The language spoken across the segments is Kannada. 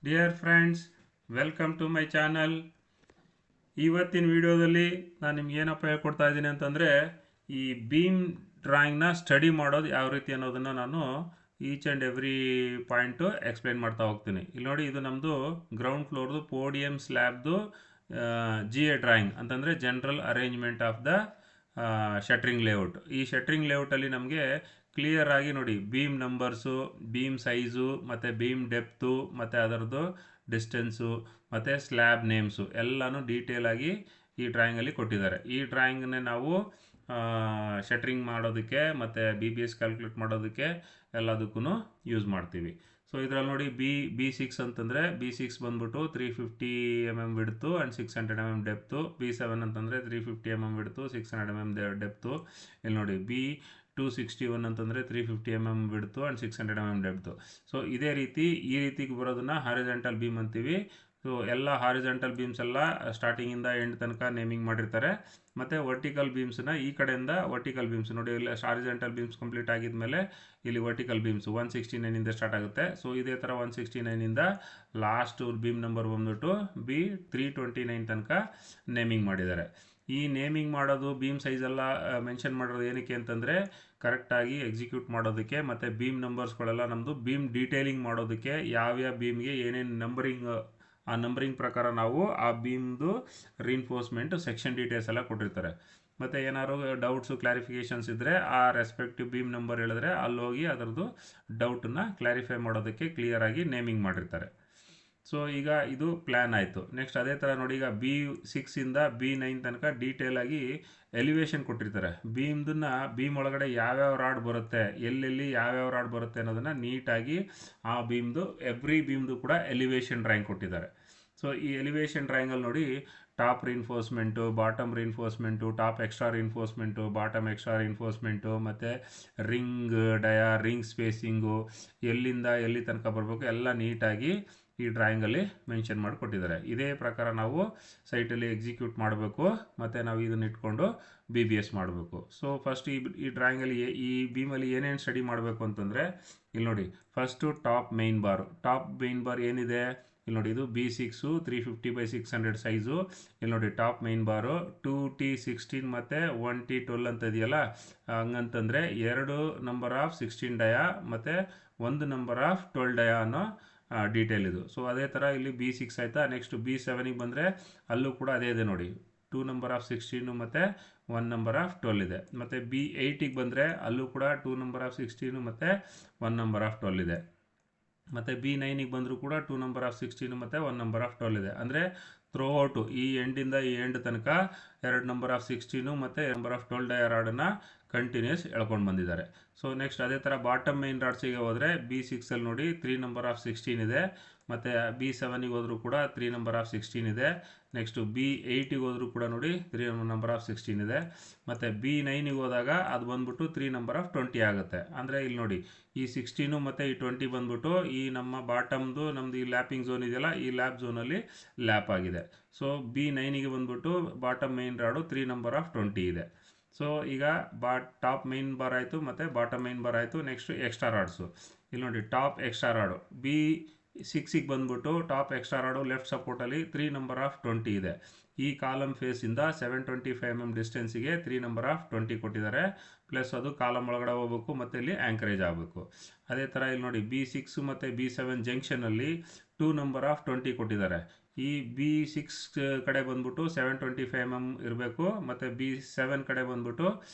Dear friends, welcome to my channel. ಇವತ್ತಿನ ವಿಡಿಯೋದಲ್ಲಿ ನಾನು ನಿಮ್ಗೆ ಏನಪ್ಪ ಹೇಳ್ಕೊಡ್ತಾ ಇದ್ದೀನಿ ಅಂತಂದರೆ, ಈ ಬೀಮ್ ಡ್ರಾಯಿಂಗ್ನ ಸ್ಟಡಿ ಮಾಡೋದು ಯಾವ ರೀತಿ ಅನ್ನೋದನ್ನು ನಾನು each and every point explain ಮಾಡ್ತಾ ಹೋಗ್ತೀನಿ. ಇಲ್ಲಿ ನೋಡಿ, ಇದು ನಮ್ಮದು ಗ್ರೌಂಡ್ ಫ್ಲೋರ್ದು ಪೋಡಿಯಂ ಸ್ಲ್ಯಾಬ್ದು GA ಡ್ರಾಯಿಂಗ್ ಅಂತಂದರೆ general arrangement of the shuttering layout. ಈ ಶಟ್ರಿಂಗ್ ಲೇಔಟಲ್ಲಿ ನಮಗೆ ಕ್ಲಿಯರ್ ಆಗಿ ನೋಡಿ, ಬೀಮ್ ನಂಬರ್ಸು, ಬೀಮ್ ಸೈಜು, ಮತ್ತು ಬೀಮ್ ಡೆಪ್ತು, ಮತ್ತು ಅದರದ್ದು ಡಿಸ್ಟೆನ್ಸು, ಮತ್ತು ಸ್ಲ್ಯಾಬ್ ನೇಮ್ಸು ಎಲ್ಲನೂ ಡೀಟೇಲ್ ಆಗಿ ಈ ಡ್ರಾಯಿಂಗಲ್ಲಿ ಕೊಟ್ಟಿದ್ದಾರೆ. ಈ ಡ್ರಾಯಿಂಗನ್ನೇ ನಾವು ಶಟ್ರಿಂಗ್ ಮಾಡೋದಕ್ಕೆ ಮತ್ತು BBS ಕ್ಯಾಲ್ಕುಲೇಟ್ ಮಾಡೋದಕ್ಕೆ ಎಲ್ಲದಕ್ಕೂ ಯೂಸ್ ಮಾಡ್ತೀವಿ. ಸೊ ಇದರಲ್ಲಿ ನೋಡಿ, B6 ಅಂತಂದರೆ B6 ಬಂದ್ಬಿಟ್ಟು 350 mm width and 600 mm depth. B7 ಅಂತಂದರೆ 350 mm ವಿಡ್ತು, 600 mm ಡೆಪ್ತು. ಇಲ್ಲಿ ನೋಡಿ, B261 ಅಂತಂದರೆ 350 mm width and 600 mm depth. So ಇದೇ ರೀತಿ ಈ ರೀತಿಗೆ ಬರೋದನ್ನು ಹಾರಿಜಾಂಟಲ್ ಬೀಮ್ ಅಂತೀವಿ. ಸೊ ಎಲ್ಲ ಹಾರಿಜಾಂಟಲ್ ಬೀಮ್ಸ್ ಎಲ್ಲ ಸ್ಟಾರ್ಟಿಂಗಿಂದ ಎಂಡ್ ತನಕ ನೇಮಿಂಗ್ ಮಾಡಿರ್ತಾರೆ. ಮತ್ತು ವರ್ಟಿಕಲ್ ಬೀಮ್ಸನ್ನ ಈ ಕಡೆಯಿಂದ ವರ್ಟಿಕಲ್ ಬೀಮ್ಸ್ ನೋಡಿ, ಇಲ್ಲಿ ಹಾರಿಜಾಂಟಲ್ ಬೀಮ್ಸ್ ಕಂಪ್ಲೀಟ್ ಆಗಿದ್ಮೇಲೆ ಇಲ್ಲಿ ವರ್ಟಿಕಲ್ ಬೀಮ್ಸ್ 169ಇಂದ ಸ್ಟಾರ್ಟ್ ಆಗುತ್ತೆ. ಸೊ ಇದೇ ಥರ 169ಇಂದ ಲಾಸ್ಟ್ ಬೀಮ್ ನಂಬರ್ ಬಂದ್ಬಿಟ್ಟು B329 ತನಕ ನೇಮಿಂಗ್ ಮಾಡಿದ್ದಾರೆ. ಈ ನೇಮಿಂಗ್ ಮಾಡೋದು, ಬೀಮ್ ಸೈಜೆಲ್ಲ ಮೆನ್ಷನ್ ಮಾಡೋದು ಏನಕ್ಕೆ ಅಂತಂದರೆ, ಕರೆಕ್ಟಾಗಿ ಎಕ್ಸಿಕ್ಯೂಟ್ ಮಾಡೋದಕ್ಕೆ, ಮತ್ತು ಬೀಮ್ ನಂಬರ್ಸ್ಗಳೆಲ್ಲ ನಮ್ಮದು ಬೀಮ್ ಡೀಟೇಲಿಂಗ್ ಮಾಡೋದಕ್ಕೆ, ಯಾವ್ಯಾವ ಬೀಮ್ಗೆ ಏನೇನು ನಂಬರಿಂಗ್, ಆ ನಂಬರಿಂಗ್ ಪ್ರಕಾರ ನಾವು ಆ ಬೀಮ್ದು ರೀನ್ಫೋರ್ಸ್ಮೆಂಟ್ ಸೆಕ್ಷನ್ ಡೀಟೇಲ್ಸ್ ಎಲ್ಲ ಕೊಟ್ಟಿರ್ತಾರೆ. ಮತ್ತು ಏನಾದ್ರು ಡೌಟ್ಸು ಕ್ಲಾರಿಫಿಕೇಷನ್ಸ್ ಇದ್ದರೆ ಆ ರೆಸ್ಪೆಕ್ಟಿವ್ ಬೀಮ್ ನಂಬರ್ ಹೇಳಿದ್ರೆ ಅಲ್ಲೋಗಿ ಅದರದ್ದು ಡೌಟನ್ನು ಕ್ಲಾರಿಫೈ ಮಾಡೋದಕ್ಕೆ ಕ್ಲಿಯರಾಗಿ ನೇಮಿಂಗ್ ಮಾಡಿರ್ತಾರೆ. ಸೊ ಈಗ ಇದು ಪ್ಲ್ಯಾನ್ ಆಯಿತು. ನೆಕ್ಸ್ಟ್ ಅದೇ ಥರ ನೋಡಿ, ಈಗ B6ಇಂದ B9 ತನಕ ಡೀಟೇಲಾಗಿ ಎಲಿವೇಷನ್ ಕೊಟ್ಟಿರ್ತಾರೆ. ಬೀಮ್ ಒಳಗಡೆ ಯಾವ್ಯಾವ ರಾಡ್ ಬರುತ್ತೆ, ಎಲ್ಲೆಲ್ಲಿ ಯಾವ್ಯಾವ ರಾಡ್ ಬರುತ್ತೆ ಅನ್ನೋದನ್ನು ನೀಟಾಗಿ ಆ ಬೀಮ್ದು ಎವ್ರಿ ಬೀಮ್ದು ಕೂಡ ಎಲಿವೇಷನ್ ಡ್ರಾಯಿಂಗ್ ಕೊಟ್ಟಿದ್ದಾರೆ. ಸೊ ಈ ಎಲಿವೇಷನ್ ಡ್ರಾಯಿಂಗಲ್ಲಿ ನೋಡಿ, top reinforcement, bottom reinforcement, top extra reinforcement, bottom extra reinforcement, ಮತ್ತು ರಿಂಗ್ ಸ್ಪೇಸಿಂಗು, ಎಲ್ಲಿಂದ ಎಲ್ಲಿ ತನಕ ಬರಬೇಕು ಎಲ್ಲ ನೀಟಾಗಿ ಈ ಡ್ರಾಯಿಂಗಲ್ಲಿ ಮೆನ್ಷನ್ ಮಾಡಿಕೊಟ್ಟಿದ್ದಾರೆ. ಇದೇ ಪ್ರಕಾರ ನಾವು ಸೈಟಲ್ಲಿ ಎಕ್ಸಿಕ್ಯೂಟ್ ಮಾಡಬೇಕು, ಮತ್ತು ನಾವು ಇದನ್ನು ಇಟ್ಕೊಂಡು BBS ಮಾಡಬೇಕು. ಸೊ ಫಸ್ಟ್ ಈ ಡ್ರಾಯಿಂಗಲ್ಲಿ ಈ ಬೀಮಲ್ಲಿ ಏನೇನು ಸ್ಟಡಿ ಮಾಡಬೇಕು ಅಂತಂದರೆ, ಇಲ್ಲಿ ನೋಡಿ, ಫಸ್ಟು ಟಾಪ್ ಮೇನ್ ಬಾರ್ ಏನಿದೆ, ಇಲ್ಲಿ ನೋಡಿ, ಇದು B6 350/600 ಸೈಜು. ಇಲ್ಲಿ ನೋಡಿ, ಟಾಪ್ ಮೈನ್ ಬಾರು 2T16 ಮತ್ತು 1T12 ಅಂತ ಇದೆಯಲ್ಲ, ಹಂಗಂತಂದರೆ 2 ನಂಬರ್ ಆಫ್ 16 ಡಯಾ ಮತ್ತು 1 ನಂಬರ್ ಆಫ್ 12 ಡಯಾ ಅನ್ನೋ ಡೀಟೇಲ್ ಇದು. ಸೊ ಅದೇ ಥರ ಇಲ್ಲಿ B6 ಆಯಿತಾ. ನೆಕ್ಸ್ಟ್ B7ಗೆ ಬಂದರೆ ಅಲ್ಲೂ ಕೂಡ ಅದೇ ಇದೆ ನೋಡಿ, 2 ನಂಬರ್ ಆಫ್ 16 ಮತ್ತು 1 ನಂಬರ್ ಆಫ್ 12 ಇದೆ. ಮತ್ತು B8ಗೆ ಬಂದರೆ ಅಲ್ಲೂ ಕೂಡ 2 ನಂಬರ್ ಆಫ್ 16 ಮತ್ತು 1 ನಂಬರ್ ಆಫ್ 12 ಇದೆ. ಮತ್ತು B9ಗೆ ಬಂದರೂ ಕೂಡ 2 ನಂಬರ್ ಆಫ್ 16 ಮತ್ತು 1 ನಂಬರ್ ಆಫ್ 12 ಇದೆ. ಅಂದರೆ ಥ್ರೂ ಔಟು ಈ ಎಂಡಿಂದ ಈ ಎಂಡ್ ತನಕ 2 ನಂಬರ್ ಆಫ್ 16 ಮತ್ತು 2 ನಂಬರ್ ಆಫ್ 12 ಡಯಾ ರಾಡನ್ನು ಕಂಟಿನ್ಯೂಸ್ ಎಳ್ಕೊಂಡು ಬಂದಿದ್ದಾರೆ. ಸೊ ನೆಕ್ಸ್ಟ್ ಅದೇ ಥರ ಬಾಟಮ್ ಮೈನ್ ರಾಡ್ಸಿಗೆ ಹೋದರೆ B6ಅಲ್ಲಿ ನೋಡಿ 3 ನಂಬರ್ ಆಫ್ 16 ಇದೆ. ಮತ್ತು B7ಗೆ ಹೋದರೂ ಕೂಡ 3 ನಂಬರ್ ಆಫ್ 16 ಇದೆ. ನೆಕ್ಸ್ಟು B8ಗೆ ಹೋದರೂ ಕೂಡ ನೋಡಿ 3 ನಂಬರ್ ಆಫ್ 16 ಇದೆ. ಮತ್ತು B9ಗೆ ಹೋದಾಗ ಅದು ಬಂದ್ಬಿಟ್ಟು 3 ನಂಬರ್ ಆಫ್ 20 ಆಗುತ್ತೆ. ಅಂದರೆ ಇಲ್ಲಿ ನೋಡಿ, ಈ 16 ಮತ್ತು ಈ 20 ಬಂದ್ಬಿಟ್ಟು ಈ ನಮ್ಮ ಬಾಟಮ್ದು ನಮ್ಮದು ಈ ಲ್ಯಾಪಿಂಗ್ ಝೋನ್ ಇದೆಯಲ್ಲ, ಈ ಲ್ಯಾಪ್ ಝೋನಲ್ಲಿ ಲ್ಯಾಪ್ ಆಗಿದೆ. ಸೊ B9ಗೆ ಬಂದ್ಬಿಟ್ಟು bottom main rod 3 number of 20 ಇದೆ. ಸೊ ಈಗ ಟಾಪ್ ಮೈನ್ ಬಾರ್ ಆಯಿತು ಮತ್ತು ಬಾಟಮ್ ಮೈನ್ ಬಾರ್ ಆಯಿತು. ನೆಕ್ಸ್ಟು ಎಕ್ಸ್ಟ್ರಾ ರಾಡ್ಸು, ಇಲ್ಲಿ ನೋಡಿ, ಟಾಪ್ ಎಕ್ಸ್ಟ್ರಾ ರಾಡು B6ಗೆ ಬಂದ್ಬಿಟ್ಟು ಟಾಪ್ ಎಕ್ಸ್ಟ್ರಾ ರಾಡು ಲೆಫ್ಟ್ ಸಪೋರ್ಟಲ್ಲಿ 3 ನಂಬರ್ ಆಫ್ 20 ಇದೆ. ಈ ಕಾಲಮ್ ಫೇಸಿಂದ 725 mm ಡಿಸ್ಟೆನ್ಸಿಗೆ 3 ನಂಬರ್ ಆಫ್ 20 ಕೊಟ್ಟಿದ್ದಾರೆ. ಪ್ಲಸ್ ಅದು ಕಾಲಮ್ ಒಳಗಡೆ ಹೋಗ್ಬೇಕು ಮತ್ತು ಇಲ್ಲಿ ಆ್ಯಂಕರೇಜ್ ಆಗಬೇಕು. ಅದೇ ಥರ ಇಲ್ಲಿ ನೋಡಿ, B6 ಮತ್ತು B7 ಜಂಕ್ಷನಲ್ಲಿ 2 ನಂಬರ್ ಆಫ್ 20 ಕೊಟ್ಟಿದ್ದಾರೆ. ಈ B6 ಕಡೆ ಬಂದ್ಬಿಟ್ಟು 725 mm ಇರಬೇಕು, ಮತ್ತು B7 ಕಡೆ ಬಂದ್ಬಿಟ್ಟು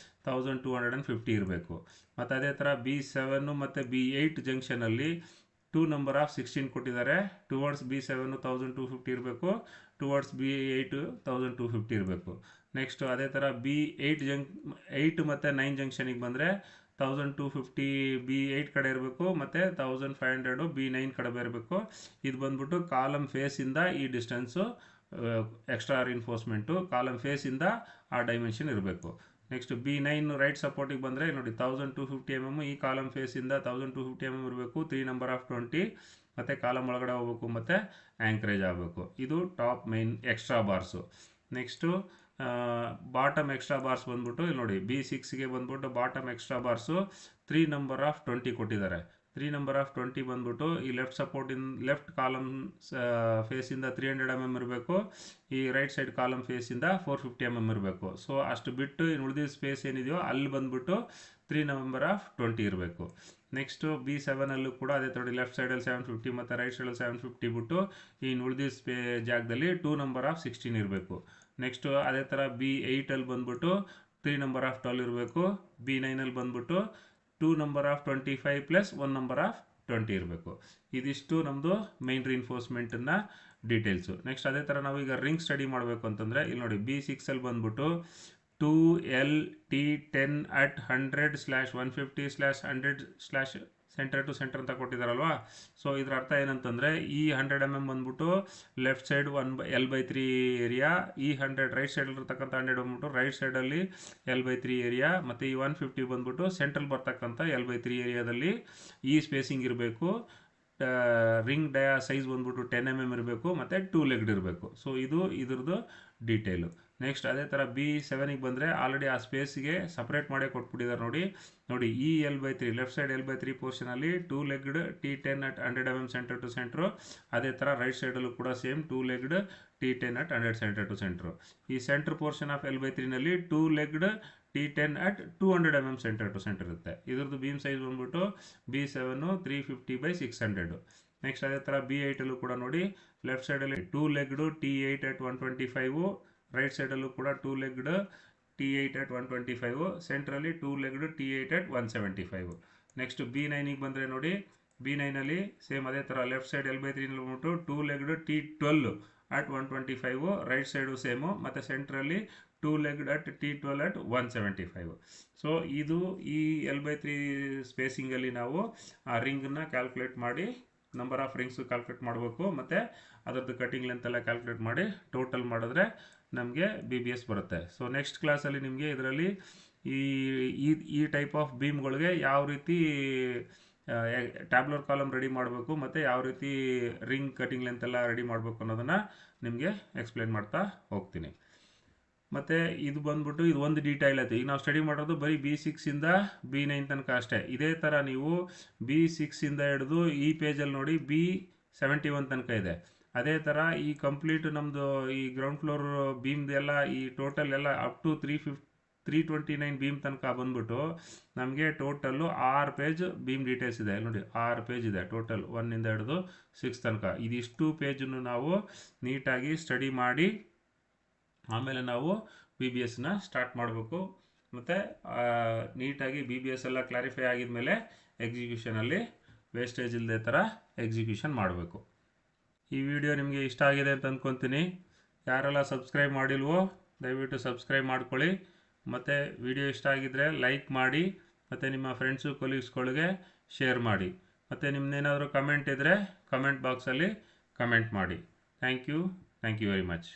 1250 ಇರಬೇಕು. ಮತ್ತು ಅದೇ ಥರ B7 ಮತ್ತು B8 ಜಂಕ್ಷನಲ್ಲಿ 2 ನಂಬರ್ ಆಫ್ 16 ಕೊಟ್ಟಿದ್ದಾರೆ. ಟುವರ್ಡ್ಸ್ B7 1250 ಇರಬೇಕು, ಟುವರ್ಡ್ಸ್ B8 1250 ಇರಬೇಕು. ನೆಕ್ಸ್ಟ್ ಅದೇ ಥರ B8 ಮತ್ತು 9 ಜಂಕ್ಷನಿಗೆ ಬಂದರೆ 1250 B8 ಕಡೆ ಇರಬೇಕು, ಮತ್ತು 1500 B9 ಕಡೆ ಬರಬೇಕು. ಇದು ಬಂದ್ಬಿಟ್ಟು ಕಾಲಮ್ ಫೇಸಿಂದ ಈ ಡಿಸ್ಟೆನ್ಸು ಎಕ್ಸ್ಟ್ರಾ ರಿನ್ಫೋರ್ಸ್ಮೆಂಟು ಕಾಲಮ್ ಫೇಸಿಂದ ಆ ಡೈಮೆನ್ಷನ್ ಇರಬೇಕು. ನೆಕ್ಸ್ಟ್ B9 ರೈಟ್ ಸಪೋರ್ಟಿಗೆ ಬಂದರೆ ನೋಡಿ, 1250 mm ಈ ಕಾಲಮ್ ಫೇಸಿಂದ 1250 mm ಇರಬೇಕು, 3 ನಂಬರ್ ಆಫ್ 20 ಮತ್ತು ಕಾಲಮ್ ಒಳಗಡೆ ಹೋಗ್ಬೇಕು ಮತ್ತು ಆ್ಯಂಕರೇಜ್ ಆಗಬೇಕು. ಇದು top main extra bars. Next bottom extra bars ಬಂದ್ಬಿಟ್ಟು ಇಲ್ಲಿ ನೋಡಿ, B6ಗೆ ಬಂದ್ಬಿಟ್ಟು bottom extra bars 3 number of 20 ಕೊಟ್ಟಿದ್ದಾರೆ. 3 ನಂಬರ್ ಆಫ್ 20 ಬಂದ್ಬಿಟ್ಟು ಈ ಲೆಫ್ಟ್ ಸಪೋರ್ಟಿನ್ ಲೆಫ್ಟ್ ಕಾಲಮ್ ಫೇಸಿಂದ 300 mm ಇರಬೇಕು, ಈ ರೈಟ್ ಸೈಡ್ ಕಾಲಮ್ ಫೇಸಿಂದ 450 mm ಇರಬೇಕು. ಸೊ ಅಷ್ಟು ಬಿಟ್ಟು ಇನ್ನು ಉಳಿದಿದ್ದ ಸ್ಪೇಸ್ ಏನಿದೆಯೋ ಅಲ್ಲಿ ಬಂದ್ಬಿಟ್ಟು 3 ನಂಬರ್ ಆಫ್ 20 ಇರಬೇಕು. ನೆಕ್ಸ್ಟು B7ಅಲ್ಲೂ ಕೂಡ ಅದೇ ಥರ ಲೆಫ್ಟ್ ಸೈಡಲ್ಲಿ 750 ಮತ್ತು ರೈಟ್ ಸೈಡಲ್ಲಿ 750 ಬಿಟ್ಟು ಇನ್ನು ಉಳಿದಿದ್ದ ಜಾಗದಲ್ಲಿ 2 ನಂಬರ್ ಆಫ್ 16 ಇರಬೇಕು. ನೆಕ್ಸ್ಟು ಅದೇ ಥರ B8ಅಲ್ಲಿ ಬಂದ್ಬಿಟ್ಟು 3 ನಂಬರ್ ಆಫ್ 12 ಇರಬೇಕು. B9ಅಲ್ಲಿ ಬಂದ್ಬಿಟ್ಟು 2 number of 25 plus 1 number of 20 ಇರಬೇಕು. ಇದಿಷ್ಟು ನಮ್ಮದು ಮೈನ್ ರಿಇನ್ಫೋರ್ಸ್ಮೆಂಟನ್ನ ಡೀಟೇಲ್ಸು. ನೆಕ್ಸ್ಟ್ ಅದೇ ಥರ ನಾವು ಈಗ ರಿಂಗ್ ಸ್ಟಡಿ ಮಾಡಬೇಕು ಅಂತಂದರೆ ಇಲ್ಲಿ ನೋಡಿ B6ಅಲ್ಲಿ ಬಂದ್ಬಿಟ್ಟು 2LT10 at 100/150/100/ centre to centre ಅಂತ ಕೊಟ್ಟಿದ್ದಾರಲ್ವಾ. ಸೊ ಇದ್ರ ಅರ್ಥ ಏನಂತಂದರೆ ಈ 100 mm ಬಂದ್ಬಿಟ್ಟು ಲೆಫ್ಟ್ ಸೈಡ್ L/3 ಏರಿಯಾ, ಈ 100 ರೈಟ್ ಸೈಡಲ್ಲಿ ಇರ್ತಕ್ಕಂಥ 100 ಬಂದ್ಬಿಟ್ಟು ರೈಟ್ ಸೈಡಲ್ಲಿ L/3 ಏರಿಯಾ, ಮತ್ತು ಈ 150 ಬಂದ್ಬಿಟ್ಟು ಸೆಂಟ್ರಲ್ ಬರ್ತಕ್ಕಂಥ L/3 ಏರಿಯಾದಲ್ಲಿ ಈ ಸ್ಪೇಸಿಂಗ್ ಇರಬೇಕು. ರಿಂಗ್ ಡಯಾ ಸೈಜ್ ಬಂದ್ಬಿಟ್ಟು 10 mm ಇರಬೇಕು ಮತ್ತು 2 ಲೆಗ್ಡ್ ಇರಬೇಕು. ಸೊ ಇದು ಇದ್ರದ್ದು ಡೀಟೇಲು. ನೆಕ್ಸ್ಟ್ ಅದೇ ಥರ B7ಗೆ ಬಂದರೆ ಆಲ್ರೆಡಿ ಆ ಸ್ಪೇಸ್ಗೆ ಸಪ್ರೇಟ್ ಮಾಡೇ ಕೊಟ್ಬಿಟ್ಟಿದ್ದಾರೆ ನೋಡಿ ಈ L/3 ಲೆಫ್ಟ್ ಸೈಡ್ L/3 ಪೋರ್ಷನಲ್ಲಿ 2 legged T10 at 100 mm centre to centre. ಅದೇ ಥರ ರೈಟ್ ಸೈಡಲ್ಲೂ ಕೂಡ same 2 legged T10 at 100 centre to centre. ಈ ಸೆಂಟ್ರ್ ಪೋರ್ಷನ್ ಆಫ್ L/3ನಲ್ಲಿ 2 legged T10 at 200 mm centre to centre ಇರುತ್ತೆ. ಇದ್ರದ್ದು ಬೀಮ್ ಸೈಜ್ ಬಂದ್ಬಿಟ್ಟು B7 350/600. ನೆಕ್ಸ್ಟ್ ಅದೇ ಥರ B8ಅಲ್ಲೂ ಕೂಡ ನೋಡಿ ಲೆಫ್ಟ್ ಸೈಡಲ್ಲಿ 2 ಲೆಗ್ಡು T8 at 125, ರೈಟ್ ಸೈಡಲ್ಲೂ ಕೂಡ 2 ಲೆಗ್ಡ್ T8 at 125, ಸೆಂಟ್ರಲ್ಲಿ 2 ಲೆಗ್ಡ್ T8 at 175. ನೆಕ್ಸ್ಟ್ B9ಗೆ ಬಂದರೆ ನೋಡಿ B9ಅಲ್ಲಿ ಸೇಮ್ ಅದೇ ಥರ ಲೆಫ್ಟ್ ಸೈಡ್ L/3ನಲ್ಲಿ ಬಂದ್ಬಿಟ್ಟು 2 legged T12 at 125, right side same, ಮತ್ತು ಸೆಂಟ್ರಲ್ಲಿ 2 legged at T12 at 175. So ಇದು ಈ L/3 ಸ್ಪೇಸಿಂಗಲ್ಲಿ ನಾವು ಆ ರಿಂಗನ್ನು ಕ್ಯಾಲ್ಕುಲೇಟ್ ಮಾಡಿ ನಂಬರ್ ಆಫ್ ರಿಂಗ್ಸು ಕ್ಯಾಲ್ಕುಲೇಟ್ ಮಾಡಬೇಕು, ಮತ್ತು ಅದರದ್ದು ಕಟಿಂಗ್ ಲೆಂತ್ ಎಲ್ಲ ಕ್ಯಾಲ್ಕುಲೇಟ್ ಮಾಡಿ ಟೋಟಲ್ ಮಾಡಿದ್ರೆ ನಮಗೆ BBS ಬರುತ್ತೆ. ಸೊ ನೆಕ್ಸ್ಟ್ ಕ್ಲಾಸಲ್ಲಿ ನಿಮಗೆ ಇದರಲ್ಲಿ ಈ ಟೈಪ್ ಆಫ್ ಬೀಮ್ಗಳಿಗೆ ಯಾವ ರೀತಿ ಟ್ಯಾಬ್ಲರ್ ಕಾಲಮ್ ರೆಡಿ ಮಾಡಬೇಕು ಮತ್ತು ಯಾವ ರೀತಿ ರಿಂಗ್ ಕಟಿಂಗ್ ಲೆಂತ್ ಎಲ್ಲ ರೆಡಿ ಮಾಡಬೇಕು ಅನ್ನೋದನ್ನು ನಿಮಗೆ ಎಕ್ಸ್ಪ್ಲೇನ್ ಮಾಡ್ತಾ ಹೋಗ್ತೀನಿ. ಮತ್ತು ಇದು ಬಂದ್ಬಿಟ್ಟು ಇದು ಒಂದು ಡೀಟೈಲ್ ಆಯಿತು. ಈಗ ನಾವು ಸ್ಟಡಿ ಮಾಡೋದು ಬರೀ B6ಇಂದ B9 ತನಕ ಅಷ್ಟೇ. ಇದೇ ಥರ ನೀವು B6ಇಂದ ಹಿಡಿದು ಈ ಪೇಜಲ್ಲಿ ನೋಡಿ B71 ತನಕ ಇದೆ. ಅದೇ ಥರ ಈ ಕಂಪ್ಲೀಟ್ ನಮ್ಮದು ಈ ಗ್ರೌಂಡ್ ಫ್ಲೋರ್ ಬೀಮ್ದೆಲ್ಲ ಈ ಟೋಟಲ್ ಎಲ್ಲ ಅಪ್ ಟು 329 ಬೀಮ್ ತನಕ ಬಂದ್ಬಿಟ್ಟು ನಮಗೆ ಟೋಟಲ್ಲು 6 ಪೇಜ್ ಬೀಮ್ ಡೀಟೇಲ್ಸ್ ಇದೆ. ನೋಡಿ 6 ಪೇಜ್ ಇದೆ ಟೋಟಲ್ 1ಇಂದ ಹಿಡಿದು 6 ತನಕ. ಇದಿಷ್ಟು ಪೇಜನ್ನು ನಾವು ನೀಟಾಗಿ ಸ್ಟಡಿ ಮಾಡಿ ಆಮೇಲೆ ನಾವು BBSನ ಸ್ಟಾರ್ಟ್ ಮಾಡಬೇಕು. ಮತ್ತು ನೀಟಾಗಿ BBS ಎಲ್ಲ ಕ್ಲಾರಿಫೈ ಆಗಿದ ಎಕ್ಸಿಕ್ಯೂಷನಲ್ಲಿ ವೇಸ್ಟೇಜ್ ಇಲ್ಲದೆ ಥರ ಎಕ್ಸಿಕ್ಯೂಷನ್ ಮಾಡಬೇಕು. ಈ ವಿಡಿಯೋ ನಿಮಗೆ ಇಷ್ಟ ಆಗಿದೆ ಅಂತ ಅಂದ್ಕೊತೀನಿ. ಯಾರೆಲ್ಲ ಸಬ್ಸ್ಕ್ರೈಬ್ ಮಾಡಿಲ್ವೋ ದಯವಿಟ್ಟು ಸಬ್ಸ್ಕ್ರೈಬ್ ಮಾಡ್ಕೊಳ್ಳಿ. ಮತ್ತು ವಿಡಿಯೋ ಇಷ್ಟ ಆಗಿದ್ದರೆ ಲೈಕ್ ಮಾಡಿ, ಮತ್ತು ನಿಮ್ಮ ಫ್ರೆಂಡ್ಸು ಕೊಲೀಗ್ಸ್ಗಳಿಗೆ ಶೇರ್ ಮಾಡಿ. ಮತ್ತು ನಿಮ್ಮದೇನಾದರೂ ಕಮೆಂಟ್ ಇದ್ದರೆ ಕಮೆಂಟ್ ಬಾಕ್ಸಲ್ಲಿ ಕಮೆಂಟ್ ಮಾಡಿ. Thank you very much.